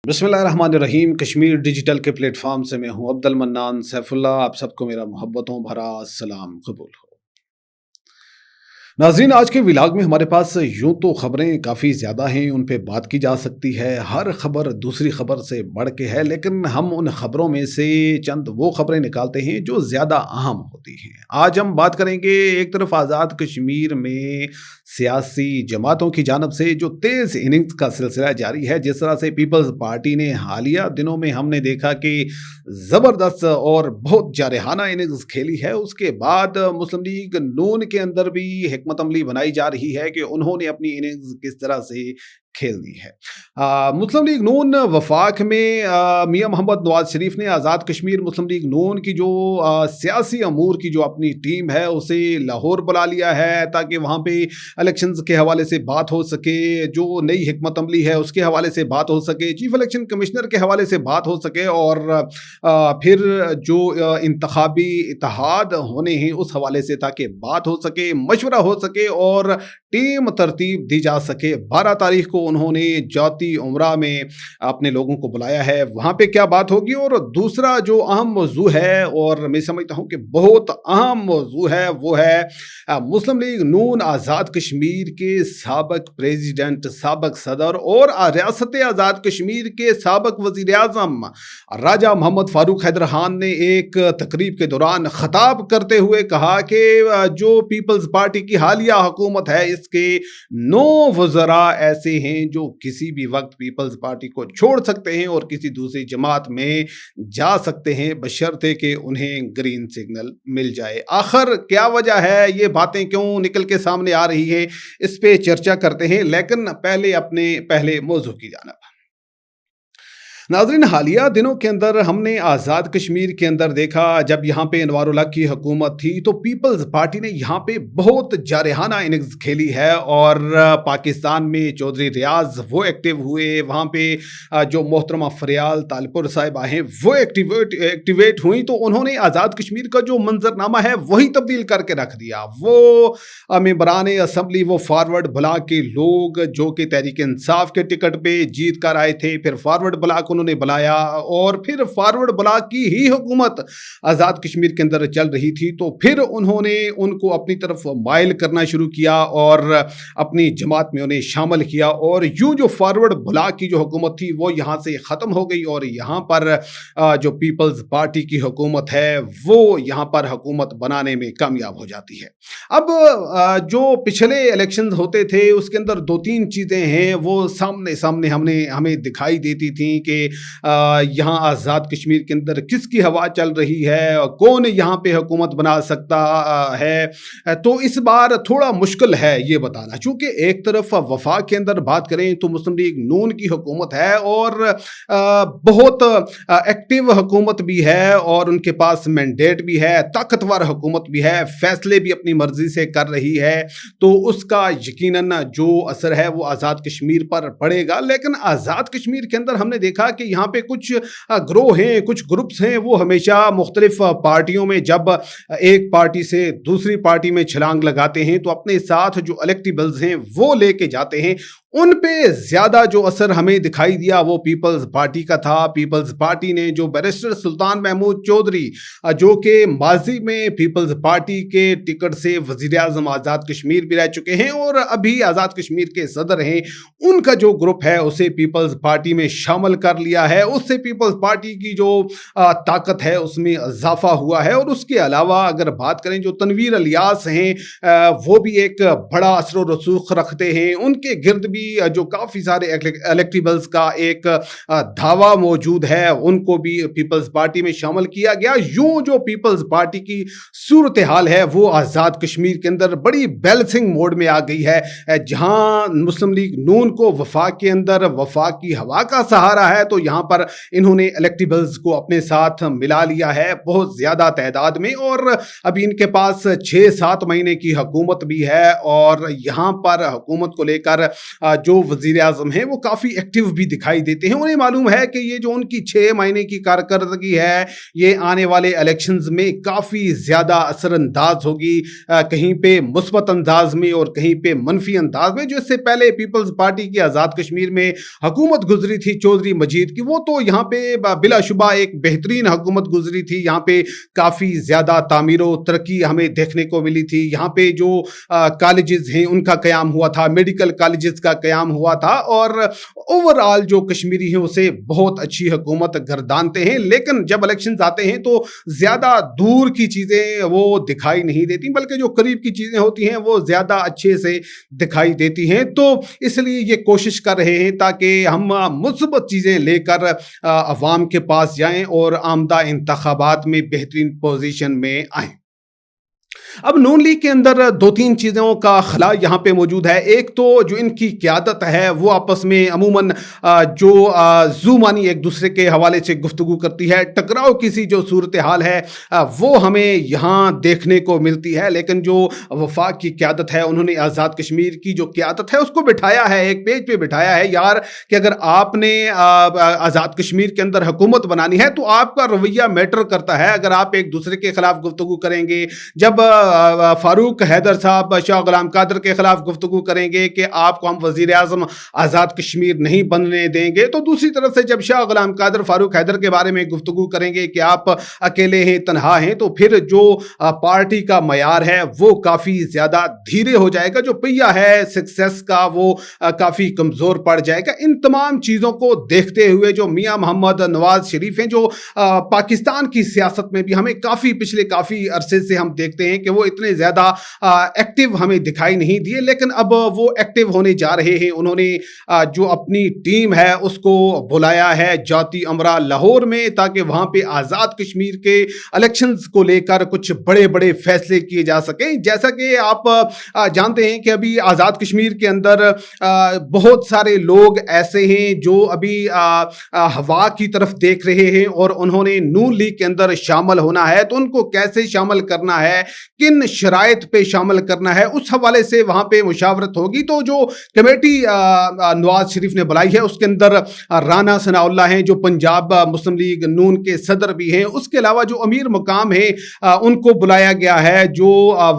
बिस्मिल्लाहिर्रहमानिर्रहीम। कश्मीर डिजिटल के प्लेटफॉर्म से मैं हूं अब्दुल मन्नान सैफुल्ला। आप सबको मेरा मोहब्बतों भरा सलाम कबूल हो। नाज़रीन, आज के व्लॉग में हमारे पास यूं तो खबरें काफ़ी ज़्यादा हैं, उन पे बात की जा सकती है। हर खबर दूसरी खबर से बढ़ के है, लेकिन हम उन खबरों में से चंद वो खबरें निकालते हैं जो ज़्यादा अहम होती हैं। आज हम बात करेंगे, एक तरफ आज़ाद कश्मीर में सियासी जमातों की जानब से जो तेज़ इनिंग्स का सिलसिला जारी है। जिस तरह से पीपल्स पार्टी ने हालिया दिनों में हमने देखा कि ज़बरदस्त और बहुत जारहाना इनिंग्स खेली है। उसके बाद मुस्लिम लीग नून के अंदर भी हिकमत अमली बनाई जा रही है कि उन्होंने अपनी इनिंग्स किस तरह से खेलनी है। मुस्लिम लीग नून वफाक में मियां मोहम्मद नवाज शरीफ ने आज़ाद कश्मीर मुस्लिम लीग नून की जो सियासी अमूर की जो अपनी टीम है उसे लाहौर बुला लिया है, ताकि वहाँ पे इलेक्शंस के हवाले से बात हो सके, जो नई हिकमत अमली है उसके हवाले से बात हो सके, चीफ इलेक्शन कमिश्नर के हवाले से बात हो सके, और फिर जो इंतखाबी इत्तेहाद होने हैं उस हवाले से ताकि बात हो सके, मशवरा हो सके और टीम तरतीब दी जा सके। 12 तारीख को उन्होंने जाती उमरा में अपने लोगों को बुलाया है, वहाँ पे क्या बात होगी। और दूसरा जो अहम मौजू है, और मैं समझता हूँ कि बहुत अहम मौजू है, वो है मुस्लिम लीग नून आज़ाद कश्मीर के साबक प्रेसिडेंट, साबक सदर और रियासत आज़ाद कश्मीर के साबक वज़ीर आज़म राजा मोहम्मद फारूक हैदर खान ने एक तकरीब के दौरान खिताब करते हुए कहा कि जो पीपल्स पार्टी की हालिया हुकूमत है, इसके 9 वज़रा ऐसे हैं जो किसी भी वक्त पीपल्स पार्टी को छोड़ सकते हैं और किसी दूसरी जमात में जा सकते हैं, बशर्ते कि उन्हें ग्रीन सिग्नल मिल जाए। आखिर क्या वजह है, ये बातें क्यों निकल के सामने आ रही है, इस पे चर्चा करते हैं, लेकिन पहले अपने पहले मौजू की जानिब। नाज़रीन, हालिया दिनों के अंदर हमने आज़ाद कश्मीर के अंदर देखा, जब यहाँ पे अनवारुल्लाह की हुकूमत थी तो पीपल्स पार्टी ने यहाँ पे बहुत जारहाना इनिंग्स खेली है, और पाकिस्तान में चौधरी रियाज वो एक्टिव हुए, वहाँ पे जो मोहतरमा फरियाल तालपुर साहिबा हैं वो एक्टिवेट हुई, तो उन्होंने आज़ाद कश्मीर का जो मंजरनामा है वही तब्दील करके रख दिया। वो मेंबरान असम्बली, वो फारवर्ड ब्लॉक के लोग जो कि तहरीक इंसाफ के टिकट पे जीत कर आए थे, फिर फारवर्ड ब्लॉक उन्होंने बुलाया, और फिर फारवर्ड ब्लॉक की ही हुकूमत आज़ाद कश्मीर के अंदर चल रही थी, तो फिर उन्होंने उनको अपनी तरफ माइल करना शुरू किया और अपनी जमात में उन्हें शामिल किया, और यूं जो फारवर्ड ब्लॉक की जो हुकूमत थी वो यहाँ से ख़त्म हो गई, और यहाँ पर जो पीपल्स पार्टी की हुकूमत है वो यहाँ पर हुकूमत बनाने में कामयाब हो जाती है। अब जो पिछले इलेक्शंस होते थे उसके अंदर 2-3 चीज़ें हैं वो सामने सामने हमें दिखाई देती थी कि यहाँ आज़ाद कश्मीर के अंदर किसकी हवा चल रही है, कौन यहाँ पे हुकूमत बना सकता है। तो इस बार थोड़ा मुश्किल है ये बताना, क्योंकि एक तरफ वफाक के अंदर बात करें तो मुस्लिम लीग नून की हुकूमत है, और बहुत एक्टिव हुकूमत भी है, और उनके पास मैंडेट भी है, ताकतवर हुकूमत भी है, फैसले भी अपनी मर्जी से कर रही है, तो उसका यकीनन जो असर है वो आज़ाद कश्मीर पर पड़ेगा। लेकिन आज़ाद कश्मीर के अंदर हमने देखा कि यहाँ पे कुछ ग्रोह हैं, कुछ ग्रुप्स हैं, वो हमेशा मुख्तलिफ पार्टियों में जब एक पार्टी से दूसरी पार्टी में छलांग लगाते हैं तो अपने साथ जो इलेक्टेबल्स हैं वो लेके जाते हैं। उन पे ज़्यादा जो असर हमें दिखाई दिया वो पीपल्स पार्टी का था। पीपल्स पार्टी ने जो बैरिस्टर सुल्तान महमूद चौधरी, जो कि माजी में पीपल्स पार्टी के टिकट से वज़ीर आज़म आज़ाद कश्मीर भी रह चुके हैं और अभी आज़ाद कश्मीर के सदर हैं, उनका जो ग्रुप है उसे पीपल्स पार्टी में शामिल कर लिया है। उससे पीपल्स पार्टी की जो ताकत है उसमें इजाफा हुआ है। और उसके अलावा अगर बात करें, जो तनवीर इलियास हैं वो भी एक बड़ा असर व रसूख रखते हैं, उनके गिर्द भी जो काफ़ी सारे इलेक्टेबल्स का एक धावा मौजूद है, उनको भी पीपल्स पार्टी में शामिल किया गया। यूं जो पीपल्स पार्टी की सूरत हाल है वो आज़ाद कश्मीर के अंदर बड़ी बैलेंसिंग मोड में आ गई है, जहां मुस्लिम लीग नून को वफाक के अंदर वफाक की हवा का सहारा है, तो यहाँ पर इन्होंने इलेक्टेबल्स को अपने साथ मिला लिया है बहुत ज़्यादा तादाद में, और अभी इनके पास 6-7 महीने की हुकूमत भी है, और यहाँ पर हुकूमत को लेकर जो वजीर आजम हैं वो काफ़ी एक्टिव भी दिखाई देते हैं। उन्हें मालूम है कि ये जो उनकी 6 महीने की कारकर्दगी है ये आने वाले इलेक्शंस में काफ़ी ज़्यादा असरअंदाज होगी, कहीं पे मुस्बत अंदाज में और कहीं पे मनफी अंदाज में। जो इससे पहले पीपल्स पार्टी की आज़ाद कश्मीर में हुकूमत गुजरी थी चौधरी मजीद की, वो तो यहाँ पे बिलाशुबा एक बेहतरीन हुकूमत गुजरी थी। यहाँ पे काफ़ी ज़्यादा तामीर व तरक्की हमें देखने को मिली थी। यहाँ पे जो कॉलेजेस हैं उनका क़याम हुआ था, मेडिकल कॉलेजेस का क़याम हुआ था, और ओवरऑल जो कश्मीरी हैं उसे बहुत अच्छी हुकूमत गर्दानते हैं। लेकिन जब इलेक्शन आते हैं तो ज़्यादा दूर की चीज़ें वो दिखाई नहीं देती, बल्कि जो करीब की चीज़ें होती हैं वो ज़्यादा अच्छे से दिखाई देती हैं। तो इसलिए ये कोशिश कर रहे हैं ताकि हम मुस्बत चीज़ें लेकर अवाम के पास जाएं और आमदा इंतखाबात में बेहतरीन पोजीशन में आएं। अब नून लीग के अंदर 2-3 चीज़ों का खला यहाँ पे मौजूद है। एक तो जो इनकी क़यादत है वो आपस में अमूमन जो ज़ुबानी एक दूसरे के हवाले से गुफ्तगू करती है, टकराव की सी जो सूरत हाल है वो हमें यहाँ देखने को मिलती है। लेकिन जो वफाक की क़यादत है, उन्होंने आज़ाद कश्मीर की जो क़यादत है उसको बिठाया है, एक पेज पे बिठाया है यार कि अगर आपने आज़ाद कश्मीर के अंदर हुकूमत बनानी है तो आपका रवैया मैटर करता है। अगर आप एक दूसरे के ख़िलाफ़ गुफ्तगू करेंगे, जब फारूक हैदर साहब शाह गुलाम कादर के खिलाफ गुफ्तगू करेंगे कि आपको हम वजीर आजम आज़ाद कश्मीर नहीं बनने देंगे, तो दूसरी तरफ से जब शाह गुलाम कादर फारूक हैदर के बारे में गुफ्तगू करेंगे कि आप अकेले हैं, तनहा हैं, तो फिर जो पार्टी का मयार है वो काफ़ी ज़्यादा धीरे हो जाएगा, जो पहिया है सक्सेस का वो काफ़ी कमज़ोर पड़ जाएगा। इन तमाम चीज़ों को देखते हुए जो मियाँ मोहम्मद नवाज शरीफ हैं, जो पाकिस्तान की सियासत में भी हमें पिछले काफ़ी अरसे से हम देखते हैं कि वो इतने ज़्यादा एक्टिव हमें दिखाई नहीं दिए, लेकिन अब वो एक्टिव होने जा रहे हैं। उन्होंने जो अपनी टीम है उसको बुलाया है जाती अमरा लाहौर में, ताकि वहाँ पे आज़ाद कश्मीर के इलेक्शंस को लेकर कुछ बड़े बड़े फैसले किए जा सकें। जैसा कि आप जानते हैं कि अभी आज़ाद कश्मीर के अंदर बहुत सारे लोग ऐसे हैं जो अभी हवा की तरफ देख रहे हैं और उन्होंने नून लीग के अंदर शामिल होना है, तो उनको कैसे शामिल करना है, किन शराइत पे शामिल करना है, उस हवाले से वहाँ पे मुशावरत होगी। तो जो कमेटी नवाज शरीफ ने बुलाई है उसके अंदर राना सनाउल्लाह हैं जो पंजाब मुस्लिम लीग नून के सदर भी हैं, उसके अलावा जो अमीर मुकाम है उनको बुलाया गया है, जो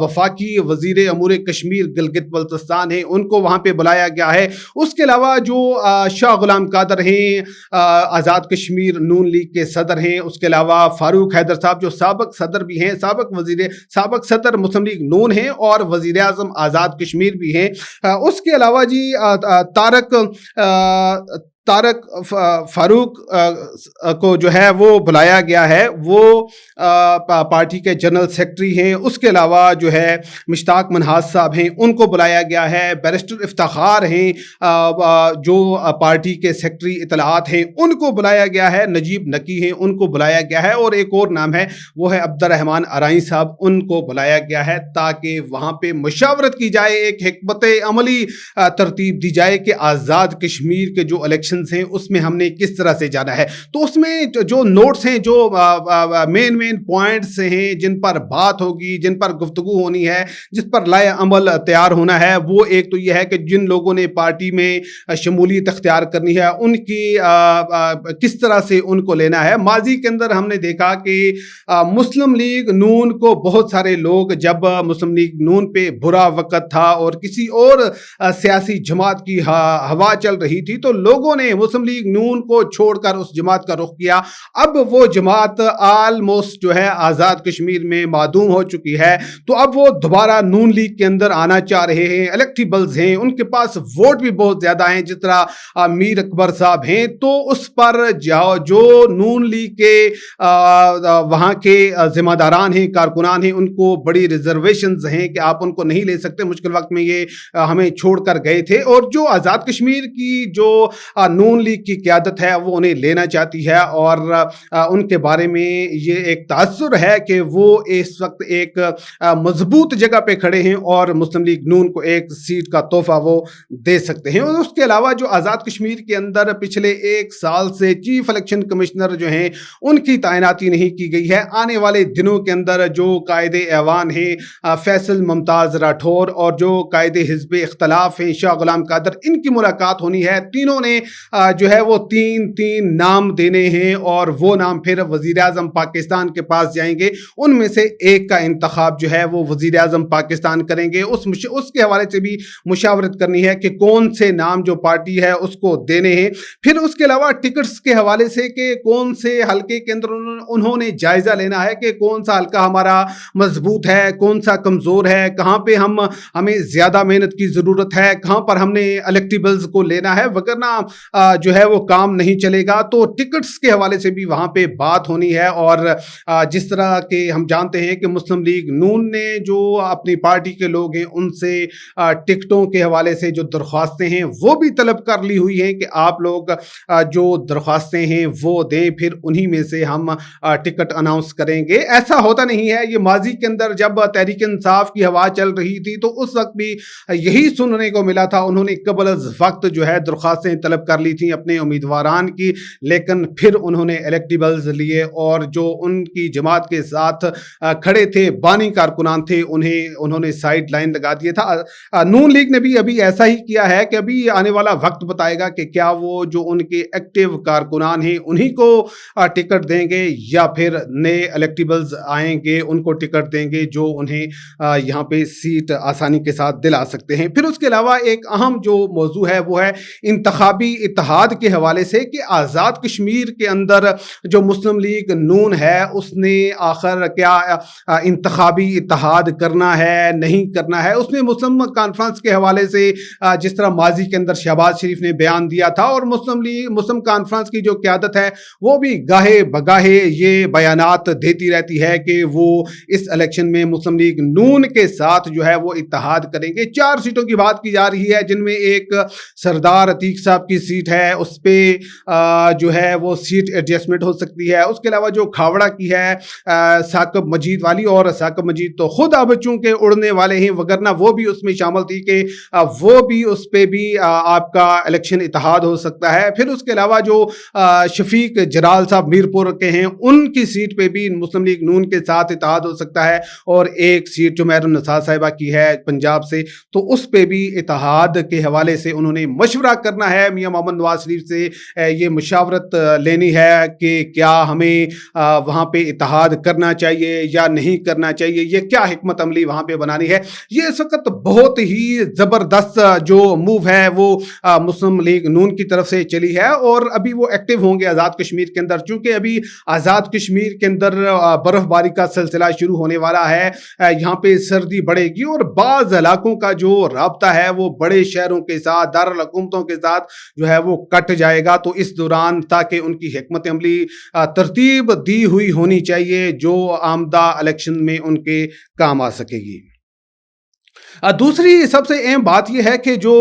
वफाकी वजीर अमूर कश्मीर गिलगित बल्तिस्तान है उनको वहाँ पे बुलाया गया है। उसके अलावा जो शाह गुलाम कादर हैं आज़ाद कश्मीर नून लीग के सदर हैं, उसके अलावा फारूक हैदर साहब जो साबिक सदर भी हैं, साबिक सदर मुस्लिम लीग नून हैं और वजीर आज़म आज़ाद कश्मीर भी हैं। उसके अलावा जी तारक फारूक को जो है वो बुलाया गया है, वो पार्टी के जनरल सेक्रेटरी हैं। उसके अलावा जो है मुश्ताक मनहाज साहब हैं उनको बुलाया गया है, बैरिस्टर इफ्तिखार हैं जो पार्टी के सेक्रेटरी इतलात हैं उनको बुलाया गया है, नजीब नकी हैं उनको बुलाया गया है, और एक और नाम है वो है अब्दुर्रहमान अराई साहब, उनको बुलाया गया है ताकि वहाँ पे मुशावरत की जाए, एक हिकमत अमली तरतीब दी जाए कि आज़ाद कश्मीर के जो इलेक्शन हैं उसमें हमने किस तरह से जाना है। तो उसमें जो नोट्स हैं, जो मेन पॉइंट्स हैं जिन पर बात होगी, जिन पर गुफ्तगू होनी है, जिस पर लाए अमल तैयार होना है, वो एक तो यह है कि जिन लोगों ने पार्टी में शमूलियत अख्तियार करनी है उनकी किस तरह से उनको लेना है। माजी के अंदर हमने देखा कि मुस्लिम लीग नून को बहुत सारे लोग, जब मुस्लिम लीग नून पे बुरा वक्त था और किसी और सियासी जमात की हवा चल रही थी, तो लोगों ने मुस्लिम लीग नून को छोड़कर उस जमात का रुख किया। अब वो जमात ऑलमोस्ट जो है आज़ाद कश्मीर में मादूम हो चुकी है, तो अब वो दोबारा नून लीग के अंदर आना चाह रहे हैं, इलेक्टेबल्स हैं, उनके पास वोट भी बहुत ज़्यादा हैं, जिस तरह मीर अकबर साहब हैं। तो उस पर जो नून लीग के वहाँ के जिम्मेदारान हैं, कारकुनान हैं, उनको बड़ी रिजर्वेशंस हैं कि आप उनको नहीं ले सकते, मुश्किल वक्त में ये हमें छोड़कर गए थे। और जो आज़ाद कश्मीर की जो नून लीग की क़यादत है वो उन्हें लेना चाहती है और उनके बारे में ये एक तासुर है कि वो इस वक्त एक मजबूत जगह पे खड़े हैं और मुस्लिम लीग नून को एक सीट का तोहफा वो दे सकते हैं। और उसके अलावा जो आज़ाद कश्मीर के अंदर पिछले एक साल से चीफ इलेक्शन कमिश्नर जो हैं उनकी तैनाती नहीं की गई है। आने वाले दिनों के अंदर जो कायदे ऐवान है फैसल मुमताज़ राठौर और जो कायदे हिज़्ब इख्तलाफ हैं शाह गुलाम कादर, इनकी मुलाकात होनी है। तीनों ने जो है वो तीन नाम देने हैं और वो नाम फिर वज़ीर आज़म पाकिस्तान के पास जाएंगे। उनमें से एक का इंतखाब जो है वो वज़ीर आज़म पाकिस्तान करेंगे। उसके हवाले से भी मुशावरत करनी है कि कौन से नाम जो पार्टी है उसको देने हैं। फिर उसके अलावा टिकट्स के हवाले से कि कौन से हल्के के अंदर उन्होंने जायज़ा लेना है कि कौन सा हल्का हमारा मजबूत है, कौन सा कमज़ोर है, कहाँ पे हमें ज़्यादा मेहनत की ज़रूरत है, कहाँ पर हमने इलेक्टेबल्स को लेना है, वगरना जो है वो काम नहीं चलेगा। तो टिकट्स के हवाले से भी वहाँ पे बात होनी है। और जिस तरह के हम जानते हैं कि मुस्लिम लीग नून ने जो अपनी पार्टी के लोग हैं उनसे टिकटों के हवाले से जो दरख्वास्तें हैं वो भी तलब कर ली हुई हैं कि आप लोग जो दरख्वास्तें हैं वो दें, फिर उन्हीं में से हम टिकट अनाउंस करेंगे। ऐसा होता नहीं है। ये माजी के अंदर जब तहरीक इंसाफ की हवा चल रही थी तो उस वक्त भी यही सुनने को मिला था। उन्होंने कबल अज़ वक्त जो है दरख्वास्तें तलब कर ली थी अपने उम्मीदवारान की, लेकिन फिर उन्होंने इलेक्टेबल्स लिए और जो उनकी जमात के साथ खड़े थे, बानी कारकुनान थे, उन्होंने साइड लाइन लगा दिया था। नून लीग ने भी अभी ऐसा ही किया है कि अभी आने वाला वक्त बताएगा कि क्या वो जो उनके एक्टिव कारकुनान हैं उन्हीं को टिकट देंगे या फिर नए इलेक्टेबल्स आएंगे उनको टिकट देंगे जो उन्हें यहाँ पे सीट आसानी के साथ दिला सकते हैं। फिर उसके अलावा एक अहम जो मौजू है वो है इंतखाबी इत्तेहाद के हवाले से कि आज़ाद कश्मीर के अंदर जो मुस्लिम लीग नून है उसने आखिर क्या इंतखाबी इत्तेहाद करना है नहीं करना है। उसमें मुस्लिम कॉन्फ्रेंस के हवाले से जिस तरह माजी के अंदर शहबाज शरीफ ने बयान दिया था और मुस्लिम कॉन्फ्रेंस की जो क़यादत है वो भी गाहे बगाहे ये बयानात देती रहती है कि वो इस इलेक्शन में मुस्लिम लीग नून के साथ जो है वो इत्तेहाद करेंगे। 4 सीटों की बात की जा रही है जिनमें एक सरदार अतीक साहब की सीट है, उस पर जो है वो सीट एडजस्टमेंट हो सकती है। उसके अलावा जो खावड़ा की है साकब मजीद वाली, और साकब मजीद तो खुद अब चूंकि उड़ने वाले हैं वगरना वो भी उसमें शामिल थी कि वो भी उस पर भी आपका इलेक्शन इत्तेहाद हो सकता है। फिर उसके अलावा जो शफीक जलाल साहब मीरपुर के हैं उनकी सीट पे भी मुस्लिम लीग नून के साथ इत्तेहाद हो सकता है। और एक सीट जो मेहरुन्निसा साहिबा की है पंजाब से, तो उस पे भी इत्तेहाद के हवाले से उन्होंने मशवरा करना है मियां मोहम्मद नवाज शरीफ से। ये मुशावरत लेनी है कि क्या हमें वहाँ पे इत्तेहाद करना चाहिए या नहीं करना चाहिए, ये क्या हिकमत अमली वहाँ पे बनानी है। ये इस वक्त बहुत ही ज़बरदस्त जो मूव है वो मुस्लिम लीग नून की तरफ से चली है और अभी वो एक्टिव होंगे आज़ाद कश्मीर के अंदर, चूँकि अभी आज़ाद कश्मीर के अंदर बर्फबारी का सिलसिला शुरू होने वाला है। यहाँ पे सर्दी बढ़ेगी और बाज़ इलाकों का जो राब्ता है वो बड़े शहरों के साथ, दारुल हुकूमतों के साथ जो है वो कट जाएगा। तो इस दौरान ताकि उनकी हिकमत अमली तरतीब दी हुई होनी चाहिए जो आमदा इलेक्शन में उनके काम आ सकेगी। दूसरी सबसे अहम बात यह है कि जो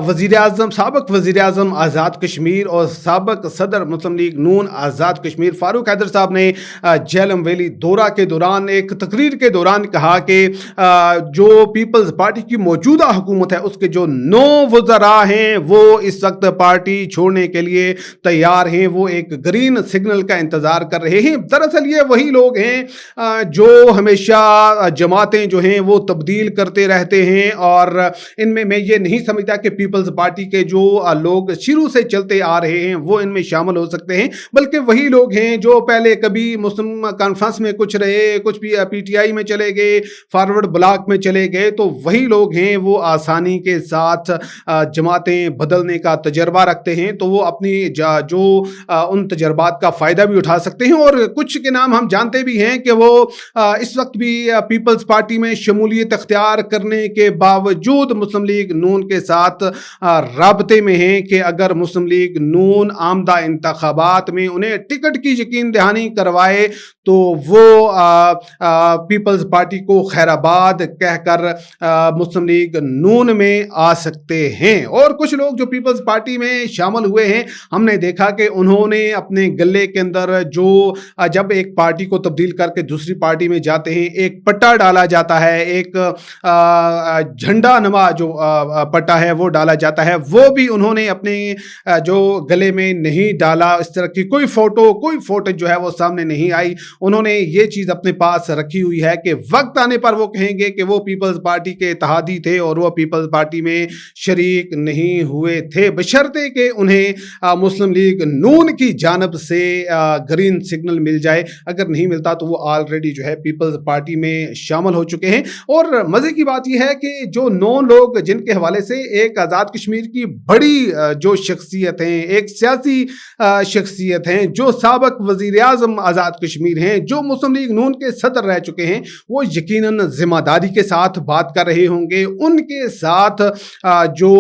वज़ीर आज़म, साबिक़ वज़ीर आज़म आज़ाद कश्मीर और साबिक़ सदर मुस्लिम लीग नून आज़ाद कश्मीर फ़ारूक हैदर साहब ने झेलम वैली दौरा के दौरान एक तकरीर के दौरान कहा कि जो पीपल्स पार्टी की मौजूदा हुकूमत है उसके जो 9 वज़रा हैं वो इस वक्त पार्टी छोड़ने के लिए तैयार हैं, वो एक ग्रीन सिग्नल का इंतज़ार कर रहे हैं। दरअसल ये वही लोग हैं जो हमेशा जमातें जो हैं वो तब्दील करते रहते हैं और इनमें मैं ये नहीं समझता कि पीपल्स पार्टी के जो लोग शुरू से चलते आ रहे हैं वो इनमें शामिल हो सकते हैं, बल्कि वही लोग हैं जो पहले कभी मुस्लिम कॉन्फ्रेंस में कुछ रहे, कुछ भी पीटीआई में चले गए, फॉरवर्ड ब्लॉक में चले गए, तो वही लोग हैं वो आसानी के साथ जमातें बदलने का तजर्बा रखते हैं। तो वो अपनी जो उन तजर्बात का फ़ायदा भी उठा सकते हैं और कुछ के नाम हम जानते भी हैं कि वो इस वक्त भी पीपल्स पार्टी में शमूलियत अख्तियार करने के बावजूद मुस्लिम लीग नून के साथ राब्ते में हैं कि अगर मुस्लिम लीग नून आमदा इंतखाबात में उन्हें टिकट की यकीन दहानी करवाए تو وہ پیپلز پارٹی کو خیرآباد کہہ کر مسلم لیگ نون میں آ سکتے ہیں. اور کچھ لوگ جو پیپلز پارٹی میں شامل ہوئے ہیں, ہم نے دیکھا کہ انہوں نے اپنے گلے کے اندر جو جب ایک پارٹی کو تبدیل کر کے دوسری پارٹی میں جاتے ہیں ایک پٹا ڈالا جاتا ہے, ایک جھنڈا نما جو پٹا ہے وہ ڈالا جاتا ہے, وہ بھی انہوں نے اپنے جو گلے میں نہیں ڈالا. اس طرح کی کوئی فوٹو جو ہے وہ سامنے نہیں آئی. انہوں نے یہ چیز اپنے پاس رکھی ہوئی ہے کہ وقت آنے پر وہ کہیں گے کہ وہ پیپلز پارٹی کے اتحادی تھے اور وہ پیپلز پارٹی میں شریک نہیں ہوئے تھے, بشرطے کہ انہیں مسلم لیگ نون کی جانب سے گرین سگنل مل جائے. اگر نہیں ملتا تو وہ آلریڈی جو ہے پیپلز پارٹی میں شامل ہو چکے ہیں. اور مزے کی بات یہ ہے کہ جو 9 لوگ جن کے حوالے سے ایک آزاد کشمیر کی بڑی جو شخصیت ہیں, ایک سیاسی شخصیت ہیں, جو سابق وزیر اعظم آزاد کشمیر ہیں, جو مسلم لیگ نون کے صدر رہ چکے ہیں, وہ یقیناً ذمہ داری کے ساتھ بات کر رہے ہوں گے. ان کے ساتھ جو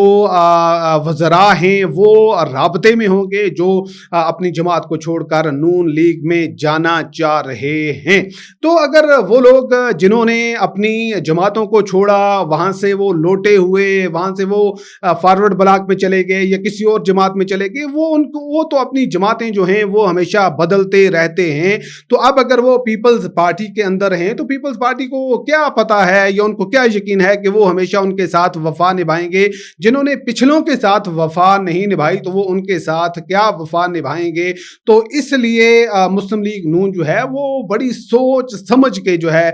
وزراء ہیں وہ رابطے میں ہوں گے جو اپنی جماعت کو چھوڑ کر نون لیگ میں جانا چاہ رہے ہیں. تو اگر وہ لوگ جنہوں نے اپنی جماعتوں کو چھوڑا, وہاں سے وہ لوٹے ہوئے, وہاں سے وہ فارورڈ بلاک میں چلے گئے یا کسی اور جماعت میں چلے گئے, وہ تو اپنی جماعتیں جو ہیں وہ ہمیشہ بدلتے رہتے ہیں. تو اب اگر وہ پیپلز پارٹی کے اندر ہیں تو پیپلز پارٹی کو کیا پتا ہے یا ان کو کیا یقین ہے کہ وہ ہمیشہ ان کے ساتھ وفا نبھائیں گے؟ جنہوں نے پچھلوں کے ساتھ وفا نہیں نبھائی تو وہ ان کے ساتھ کیا وفا نبھائیں گے؟ تو اس لیے مسلم لیگ نون جو ہے وہ بڑی سوچ سمجھ کے جو ہے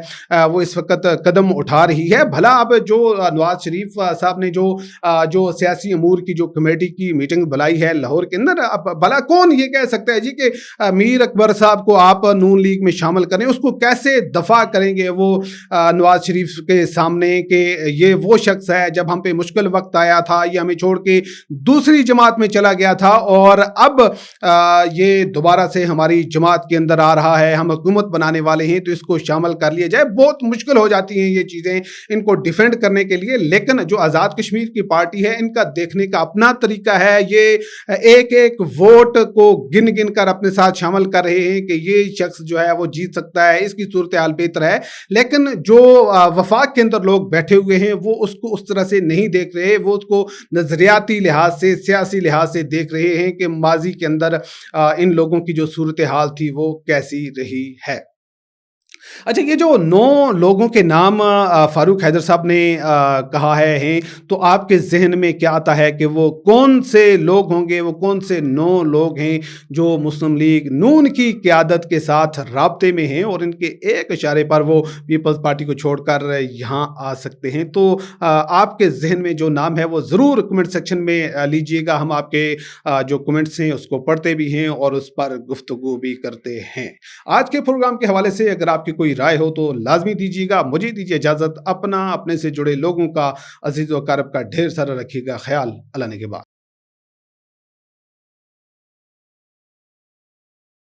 وہ اس وقت قدم اٹھا رہی ہے. بھلا اب جو نواز شریف صاحب نے جو سیاسی امور کی جو کمیٹی کی میٹنگ بلائی ہے لاہور کے اندر, اب بھلا کون یہ کہہ سکتا ہے جی کہ میر اکبر صاحب کو آپ نون لیگ میں شامل کریں؟ اس کو کیسے دفاع کریں گے وہ نواز شریف کے سامنے کہ یہ وہ شخص ہے جب ہم پہ مشکل وقت آیا تھا یہ ہمیں چھوڑ کے دوسری جماعت میں چلا گیا تھا اور اب یہ دوبارہ سے ہماری جماعت کے اندر آ رہا ہے, ہم حکومت بنانے والے ہیں تو اس کو شامل کر لیا جائے. بہت مشکل ہو جاتی ہیں یہ چیزیں ان کو ڈیفینڈ کرنے کے لیے. لیکن جو آزاد کشمیر کی پارٹی ہے ان کا دیکھنے کا اپنا طریقہ ہے. یہ ایک ایک ووٹ کو گن گن کر اپنے ساتھ شامل کر رہے ہیں کہ یہ شخص جو ہے وہ جیت سکتا ہے, اس کی صورتحال بہتر ہے. لیکن جو وفاق کے اندر لوگ بیٹھے ہوئے ہیں وہ اس کو اس طرح سے نہیں دیکھ رہے, وہ اس کو نظریاتی لحاظ سے, سیاسی لحاظ سے دیکھ رہے ہیں کہ ماضی کے اندر ان لوگوں کی جو صورتحال تھی وہ کیسی رہی ہے. اچھا, یہ جو 9 لوگوں کے نام فاروق حیدر صاحب نے کہا ہیں تو آپ کے ذہن میں کیا آتا ہے کہ وہ کون سے لوگ ہوں گے, وہ کون سے 9 لوگ ہیں جو مسلم لیگ نون کی قیادت کے ساتھ رابطے میں ہیں اور ان کے ایک اشارے پر وہ پیپلز پارٹی کو چھوڑ کر یہاں آ سکتے ہیں؟ تو آپ کے ذہن میں جو نام ہے وہ ضرور کمنٹ سیکشن میں لیجئے گا. ہم آپ کے جو کمنٹس ہیں اس کو پڑھتے بھی ہیں اور اس پر گفتگو بھی کرتے ہیں. آج کے پروگرام کے حوالے سے اگر آپ کی کوئی رائے ہو تو لازمی دیجیے گا. مجھے دیجیے اجازت. اپنے سے جڑے لوگوں کا عزیز و اقارب کا ڈھیر سارا رکھیے گا خیال. اللہ نے کے بعد.